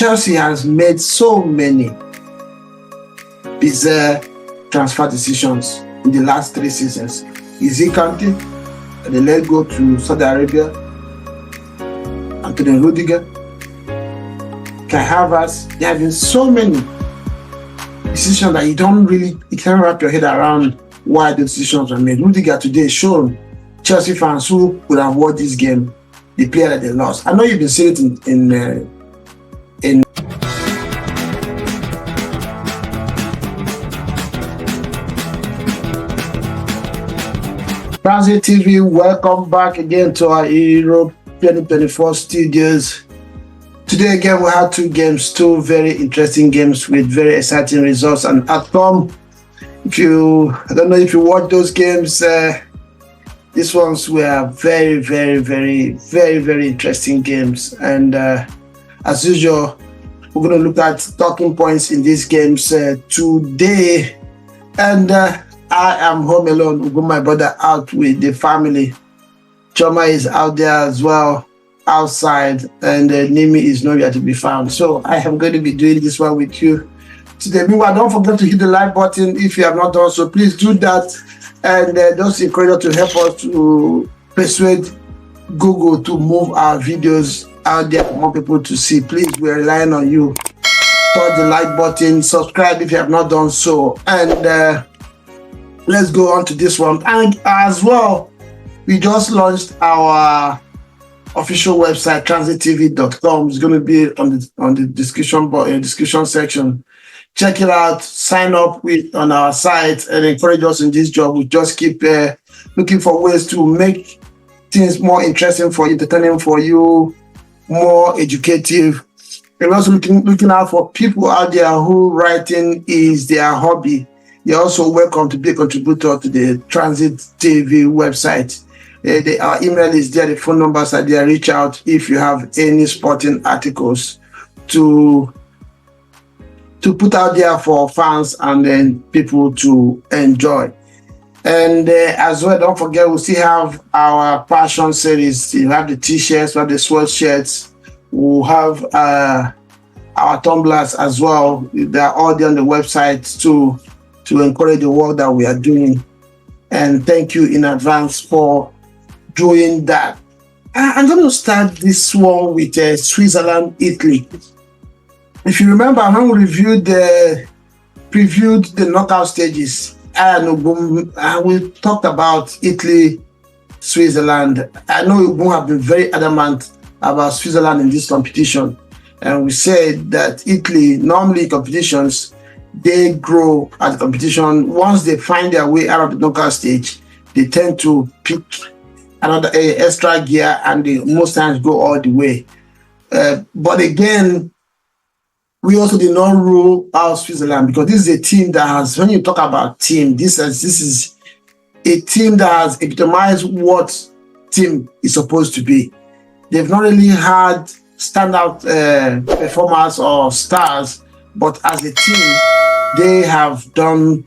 Chelsea has made so many bizarre transfer decisions in the last 3 seasons. Izzy Kante, they let go to Saudi Arabia. Antonio Rudiger, Kai Havertz. There have been so many decisions that you can't wrap your head around why the decisions were made. Rudiger today showed Chelsea fans who would have won this game, the player that they lost. I know you've been seeing it in Transit TV. Welcome back again to our Europe 2024 studios. Today again we had 2 games, 2 very interesting games with very exciting results. And at home, I don't know if you watch those games, these ones were very interesting games. And as usual, we're going to look at talking points in these games today. And I am home alone. We've got my brother out with the family. Choma is out there as well, outside, and Nimi is nowhere to be found. So I am going to be doing this one with you today. Meanwhile, don't forget to hit the like button if you have not done so. Please do that, and those encourage to help us to persuade Google to move our videos out there for more people to see. Please, we're relying on you. Touch the like button, subscribe if you have not done so, and let's go on to this one. And as well, we just launched our official website, transittv.com. It's going to be on the description section. Check it out. Sign up on our site and encourage us in this job. We just keep looking for ways to make things more interesting for you, entertaining for you, more educative. We're also looking out for people out there who writing is their hobby. You're also welcome to be a contributor to the Transit TV website. Our email is there, the phone numbers are there. Reach out if you have any sporting articles to put out there for fans and then people to enjoy. And as well, don't forget, we still have our passion series. You have the t-shirts, we have the sweatshirts, we'll have our tumblers as well. They're all there on the website to encourage the work that we are doing. And thank you in advance for doing that. I'm going to start this one with Switzerland, Italy. If you remember, when we previewed the knockout stages, we talked about Italy, Switzerland. I know we have been very adamant about Switzerland in this competition. And we said that Italy, normally in competitions, they grow at the competition. Once they find their way out of the knockout stage, they tend to pick another extra gear, and they most times go all the way. But again, we also did not rule out Switzerland, because this is a team that has, when you talk about team, this is a team that has epitomized what team is supposed to be. They've not really had standout performers or stars, but as a team, they have done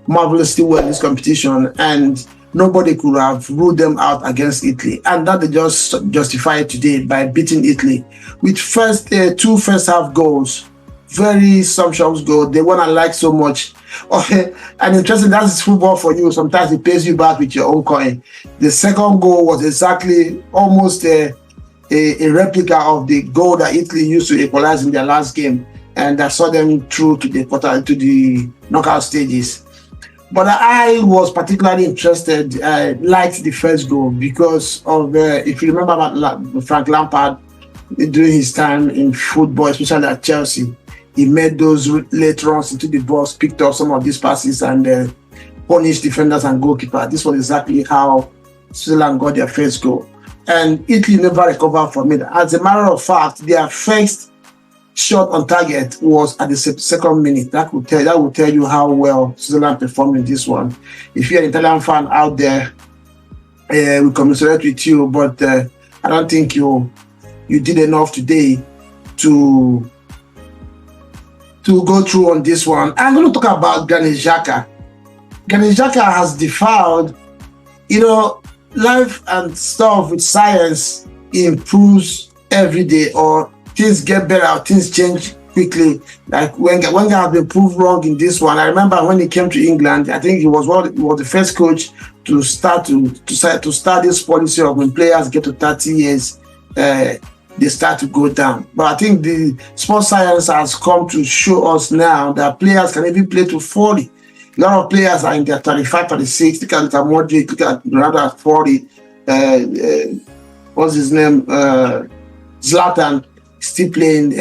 marvelously well in this competition, and nobody could have ruled them out against Italy. And that they just justified today by beating Italy with 2 first half goals. Very sumptuous goal. The one I like so much. And interesting, that's football for you. Sometimes it pays you back with your own coin. The second goal was exactly almost a replica of the goal that Italy used to equalize in their last game, and that saw them through to the knockout stages. But I was particularly interested. I liked the first goal because of if you remember Frank Lampard during his time in football, especially at Chelsea, he made those late runs into the box, picked up some of these passes, and punished defenders and goalkeeper. This was exactly how Switzerland got their first goal, and Italy never recovered from it. As a matter of fact, their first shot on target was at the 2nd minute. That will tell you how well Switzerland performed in this one. If you're an Italian fan out there, we commiserate with you, but I don't think you did enough today to go through on this one. I'm going to talk about Granit Xhaka. Granit Xhaka has defied, life and stuff with science improves every day, or things get better, things change quickly. Like Wenger has been proved wrong in this one. I remember when he came to England, I think he was the first coach to start this policy of when players get to 30 years, they start to go down. But I think the sports science has come to show us now that players can even play to 40. A lot of players are in their 35, 36. Look at Modric, look at Ronaldo at 40. What's his name? Zlatan still playing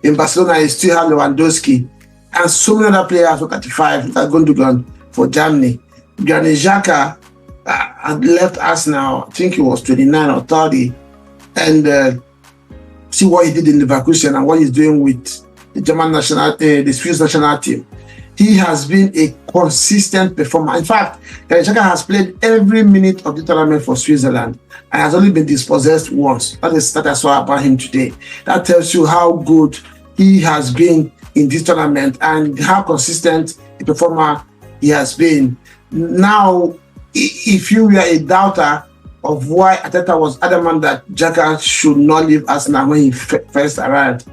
in Barcelona. He still have Lewandowski. And so many other players for 35 that are going to go for Germany. Granit Xhaka had left Arsenal, I think he was 29 or 30. And see what he did in Leverkusen and what he's doing with the German the Swiss national team. He has been a consistent performer. In fact, Granit Xhaka has played every minute of the tournament for Switzerland and has only been dispossessed once. That is what I saw about him today. That tells you how good he has been in this tournament and how consistent a performer he has been. Now, if you were a doubter of why Arteta was adamant that Xhaka should not leave Arsenal when he first arrived,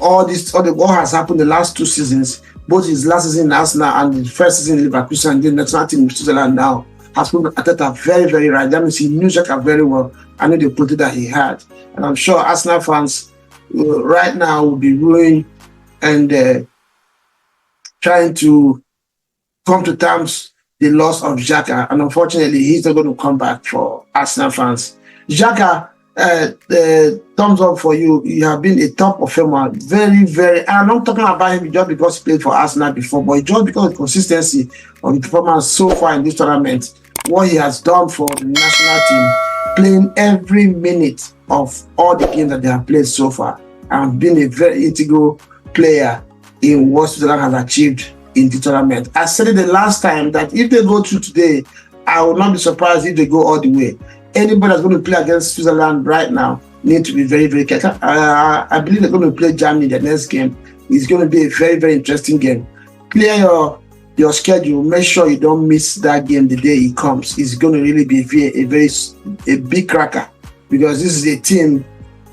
all has happened the last 2 seasons. Both his last season in Arsenal and the first season in Leverkusen and the national team in Switzerland now has proven Arteta very, very right. That means he knew Xhaka very well and knew the quality that he had. And I'm sure Arsenal fans right now will be ruined and trying to come to terms the loss of Xhaka, and unfortunately, he's not going to come back for Arsenal fans. Xhaka, thumbs up for you. You have been a top performer, very, very. I'm not talking about him just because he played for Arsenal before, but just because of the consistency of the performance so far in this tournament, what he has done for the national team, playing every minute of all the games that they have played so far, and being a very integral player in what Switzerland has achieved in the tournament. I said it the last time that if they go through today, I will not be surprised if they go all the way. Anybody that's going to play against Switzerland right now need to be very, very careful. I believe they're going to play Germany the next game. It's going to be a very, very interesting game. Clear your schedule. Make sure you don't miss that game the day it comes. It's going to really be a big cracker, because this is a team,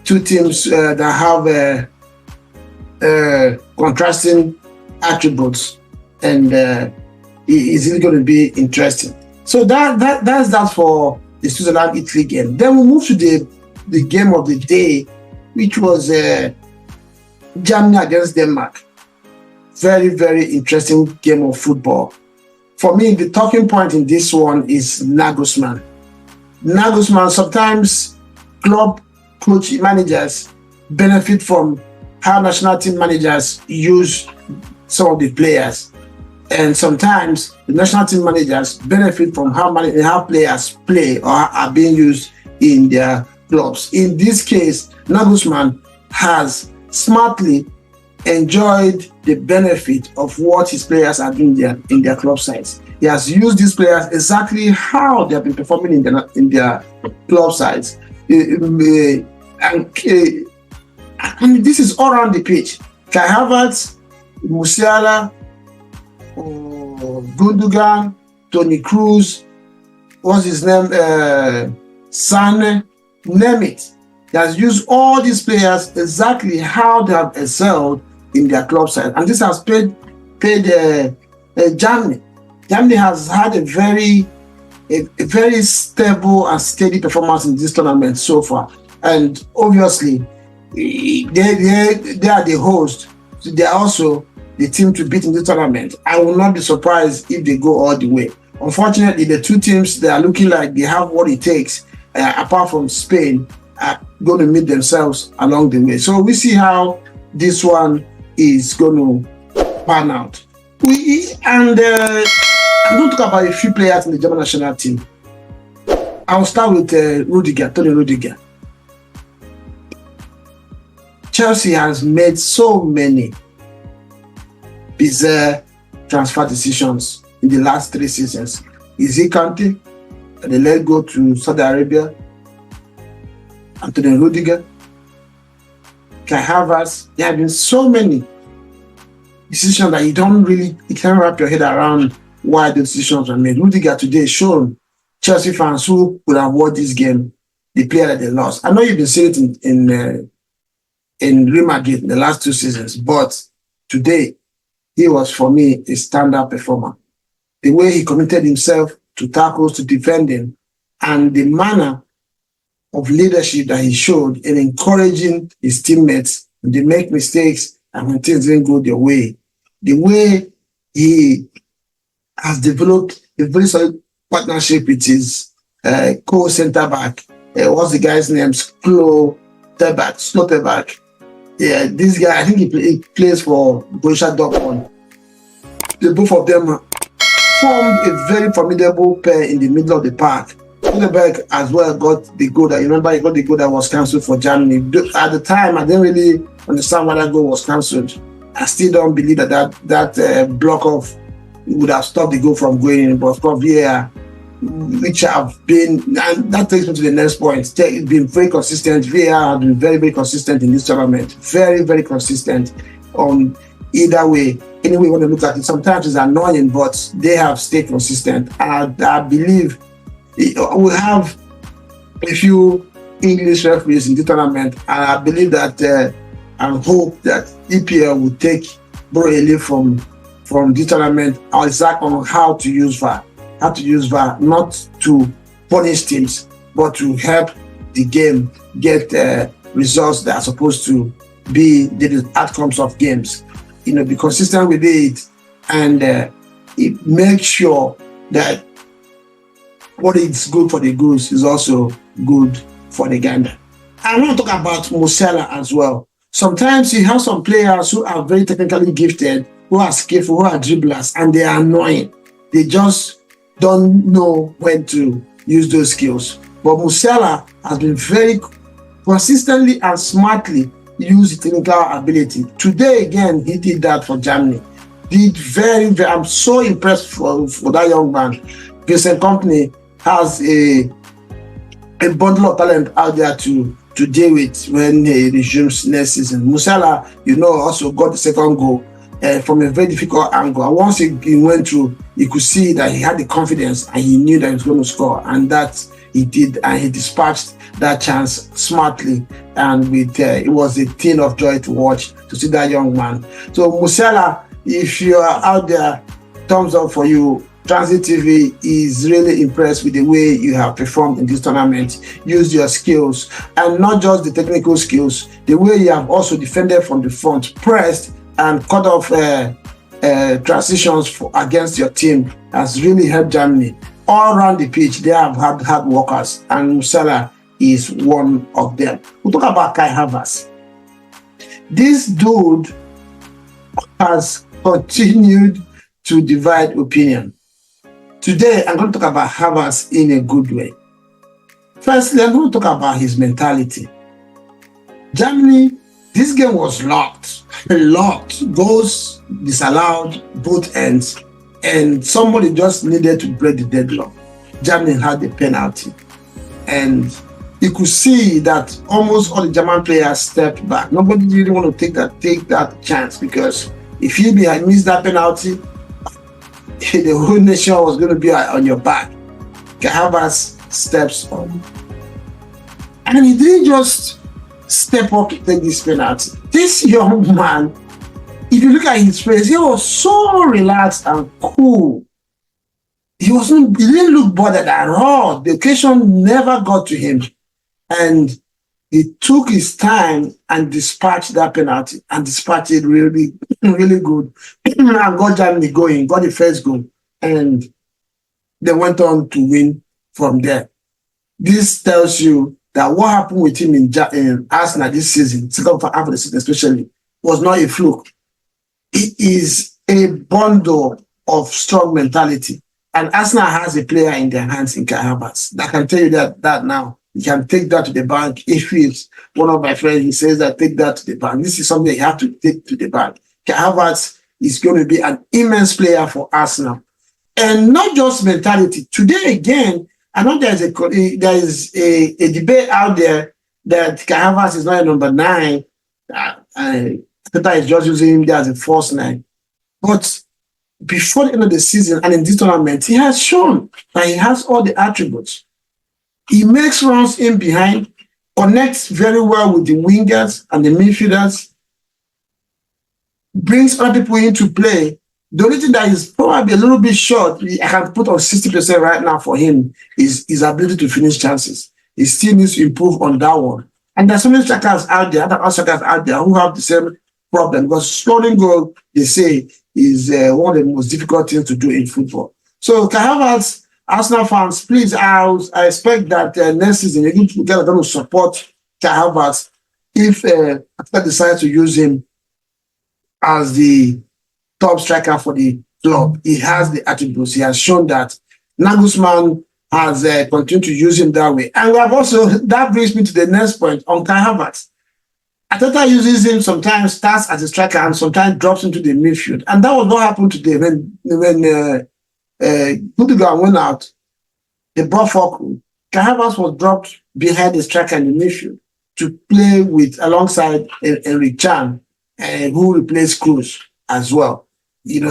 2 teams that have contrasting attributes. And it's really going to be interesting. So that's that for the Switzerland-Italy game. Then we move to the game of the day, which was Germany against Denmark. Very, very interesting game of football. For me, the talking point in this one is Nagelsmann. Sometimes club coach managers benefit from how national team managers use some of the players. And sometimes the national team managers benefit from how players play or are being used in their clubs. In this case, Nagelsmann has smartly enjoyed the benefit of what his players are doing in their club sides. He has used these players exactly how they have been performing in their club sides. And this is all around the pitch. Kai Havertz, Musiala, Gundogan, Toni Kroos, what's his name? Sane, name it. He has used all these players exactly how they have excelled in their club side, and this has paid Germany. Germany has had a very stable and steady performance in this tournament so far, and obviously they are the host. So they are also the team to beat in the tournament. I will not be surprised if they go all the way. Unfortunately, the 2 teams that are looking like they have what it takes, apart from Spain, are going to meet themselves along the way. So we see how this one is going to pan out. I'm going to talk about a few players in the German national team. I'll start with Antonio Rudiger. Chelsea has made so many bizarre transfer decisions in the last 3 seasons. Izzy Kante, they let go to Saudi Arabia. Antonio Rudiger, Kai Havertz. There have been so many decisions that you can't wrap your head around why the decisions were made. Rudiger today showed Chelsea fans who would have won this game, the player that they lost. I know you've been seeing it in in Real Madrid in the last 2 seasons. But today, he was, for me, a standout performer. The way he committed himself to tackles, to defending, and the manner of leadership that he showed in encouraging his teammates when they make mistakes and when things didn't go their way. The way he has developed a very solid partnership with his co-center back. What's the guy's name? Slotterback. Yeah, this guy, I think he plays for Borussia Dortmund. The both of them formed a very formidable pair in the middle of the park. Rudiger as well got the goal that, you remember, he got the goal that was cancelled for Germany. At the time, I didn't really understand why that goal was cancelled. I still don't believe that block off would have stopped the goal from going in, but from VAR, which have been, and that takes me to the next point. It's been very consistent. VAR has been very, very consistent in this tournament. Very, very consistent on either way. Any way you want to look at it, sometimes it's annoying, but they have stayed consistent. And I believe we have a few English referees in the tournament, and I believe that and hope that EPL will take Bro Eli from the tournament on how to use VAR. How to use VAR, not to punish teams, but to help the game get results that are supposed to be the outcomes of games. Be consistent with it, and it makes sure that what is good for the goose is also good for the gander. I want to talk about Musiala as well. Sometimes you have some players who are very technically gifted, who are skillful, who are dribblers, and they are annoying. They just don't know when to use those skills. But Musiala has been very consistently and smartly use the technical ability. Today again, he did that for Germany. Did very, very. I'm so impressed for that young man. Vincent Company has a bundle of talent out there to deal with when he resumes next season. Musiala, also got the second goal from a very difficult angle. And once he went through, you could see that he had the confidence and he knew that he was going to score, and that he did, and he dispatched that chance smartly, and with it was a thing of joy to watch, to see that young man. So Musiala, if you are out there, thumbs up for you. Transit TV is really impressed with the way you have performed in this tournament. Use your skills, and not just the technical skills, the way you have also defended from the front, pressed and cut off transitions against your team has really helped Germany. All around the pitch, they have had hard workers, and Musiala is one of them. We'll talk about Kai Havertz. This dude has continued to divide opinion. Today, I'm going to talk about Havertz in a good way. Firstly, I'm going to talk about his mentality. Germany, this game was locked. Goals disallowed, both ends, and somebody just needed to break the deadlock. Germany had the penalty, and you could see that almost all the German players stepped back. Nobody really want to take that chance, because if he had missed that penalty, the whole nation was going to be on your back. Kai Havertz steps up, and he didn't just step up to take this penalty. This young man, if you look at his face, he was so relaxed and cool. He didn't look bothered at all. The occasion never got to him, and he took his time and dispatched that penalty, and dispatched it really, really good, and got Germany going, got the first goal, and they went on to win from there. This tells you that what happened with him in Arsenal this season, second half of the season especially, was not a fluke. It is a bundle of strong mentality, and Arsenal has a player in their hands in Kai Havertz. I can tell you that now. You can take that to the bank. If it's one of my friends, he says that take that to the bank. This is something you have to take to the bank. Kai Havertz is going to be an immense player for Arsenal. And not just mentality. Today again, I know there is a debate out there that Kai Havertz is not a number 9. Tata is just using him there as a false 9. But before the end of the season and in this tournament, he has shown that he has all the attributes. He makes runs in behind. connects very well with the wingers and the midfielders, brings other people into play. The only thing that is probably a little bit short, I can put on 60% right now for him, is his ability to finish chances. He still needs to improve on that one. And there's so many strikers out there, other strikers out there who have the same problem, because scoring goal, they say, is one of the most difficult things to do in football. So, Kai Havertz, Arsenal fans, please, I expect that next season, you guys are going to support Kai Havertz if Arteta decides to use him as the top striker for the club. He has the attributes. He has shown that. Nagelsmann has continued to use him that way. And we have also, that brings me to the next point on Kai Havertz. Arteta uses him sometimes, starts as a striker and sometimes drops into the midfield. And that was what happened today when Rudiger went out. They brought Falco. Kai Havertz was dropped behind the striker in the midfield to play with alongside Eric Chan, who replaced Cruz as well.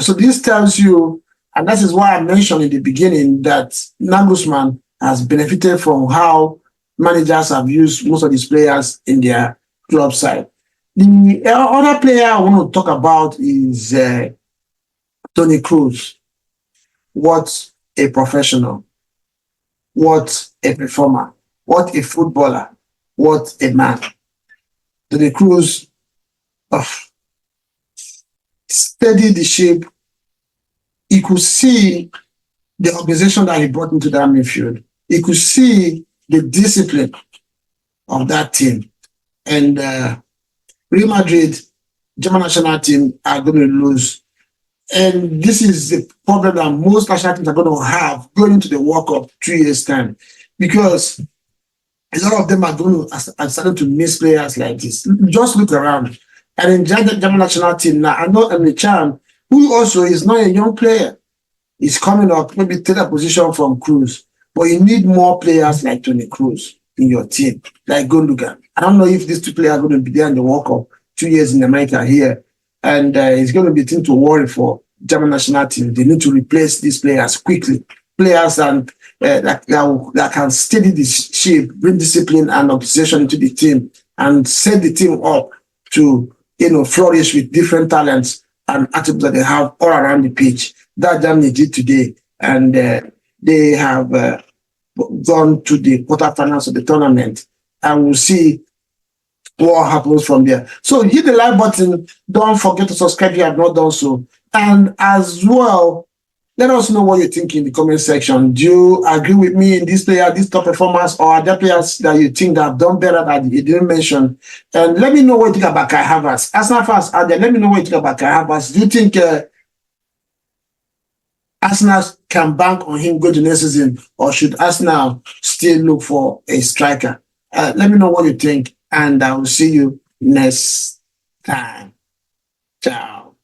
So this tells you, and that is why I mentioned in the beginning that Nagelsmann has benefited from how managers have used most of these players in their club side. The other player I want to talk about is Toni Kroos. What a professional. What a performer. What a footballer. What a man. Toni Kroos steadied the ship. He could see the organization that he brought into that midfield. He could see the discipline of that team. And Real Madrid, German national team, are going to lose. And this is the problem that most national teams are going to have going into the World Cup 3 years' time. Because a lot of them are going to starting to miss players like this. Just look around. And in the German national team now, I know Emre Can, who also is not a young player. He's coming up, maybe take a position from Cruz. But you need more players like Toni Kroos in your team, like Gundogan. I don't know if these two players are going to be there in the World Cup 2 years in America here. And it's going to be a thing to worry for German national team. They need to replace these players quickly. Players that can steady the ship, bring discipline and organization into the team, and set the team up to flourish with different talents and attributes that they have all around the pitch. That Germany did today, and they have gone to the quarterfinals of the tournament, and we'll see what happens from there. So hit the like button. Don't forget to subscribe if you have not done so. And as well, let us know what you think in the comment section. Do you agree with me in this player, this top performance, or are there players that you think that have done better that you didn't mention? And let me know what you think about Kai Havertz. Arsenal fans out there, let me know what you think about Kai Havertz. Do you think Arsenal can bank on him going to next season, or should Arsenal still look for a striker? Let me know what you think, and I will see you next time. Ciao.